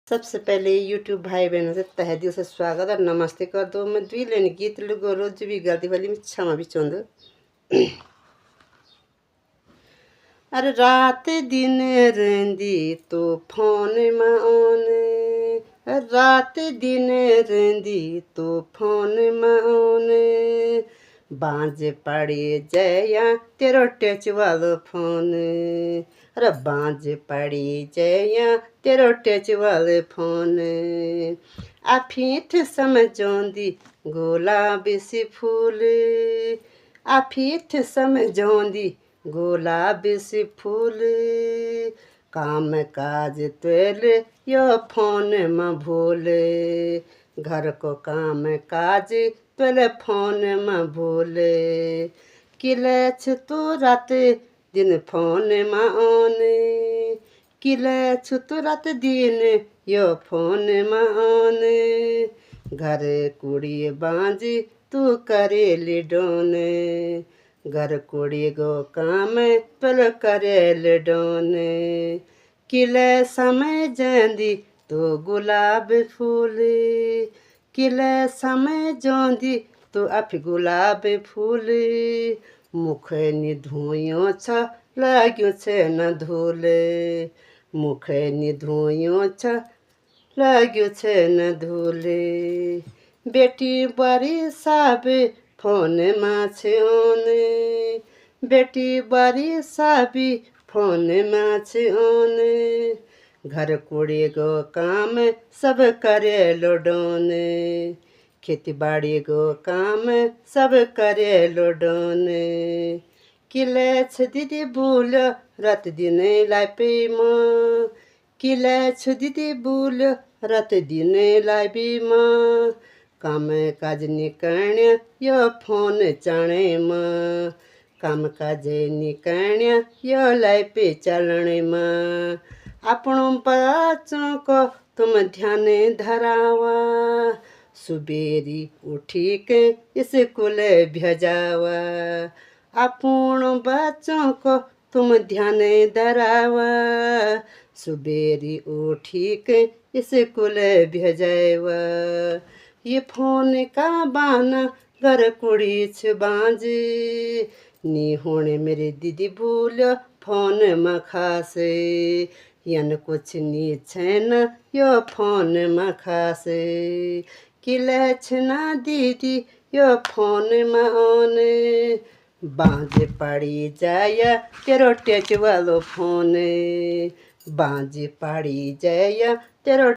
सबसे पहले यूट्यूब भाई बहनों से तहे दिल से स्वागत और नमस्ते कर दो। मैं द्विलेन गीत लुगो रोज भी गलती वाली में क्षमा भी चोंद। अरे रात दिन रेंदी तो फोन में ओने, रात दिन रेंदी तो फोन में ओने, बांझ पड़ी जया तेरो टच वालो फोन। अरे बांझ पड़ी जया तेरो टच वाले फोन। आ फीठ समझोंदी गुलाबी सी फूल, आ फीठ समझोंदी गुलाबी सी फूल। काम काज तेरे यो फोन में भूले, घर को काम काज तेरे फोन में भूले। किले तू रात दिन फोन में आने, किले तू रात दिन यो फोन में आने। घर कुड़ी बांझी तू करेली डोने, घर कुड़ी गो काम पल करेल डोने। किले समय जंदी तो गुलाब फूल, किले समय जोंदी तो अफ गुलाब फूल। मुख नि धोयो छ लाग्यो छे न धूले, मुख नि धोयो छ लाग्यो छे न धूले। बेटी बड़ी साबे फोन में छे ओने, बेटी बड़ी साबी फोन में छे ओने। घर कुड़ी गो काम सब करे लोडोने, खेती बाड़ी गो काम सब करे लोडोने। किले दीदी भूल रात दिन लापे माँ, किले दीदी भूल रात दिन लाबी माँ। काम काज निकण्या यो फोन चाणे माँ, काम काज निकण्या यो लापे चलने माँ। आपणों बच्चों को तुम ध्यान धरावा, सुबेरी उठी के स्कूल भेजावा। आपणों बच्चों को तुम ध्यान धरावा, सुबेरी उठी के स्कूल भेजावा। ये फोन का बाना घर कुड़ी छ बांझे, नी होने मेरे दीदी भूल फोन में खासे। यन कुछ नी छेन यो फोन में खासे, किले छना दीदी यो फोन में ओने। बांझ पड़ी जाया तेरो टच वालो फोन, बांझ पड़ी जाया तेरो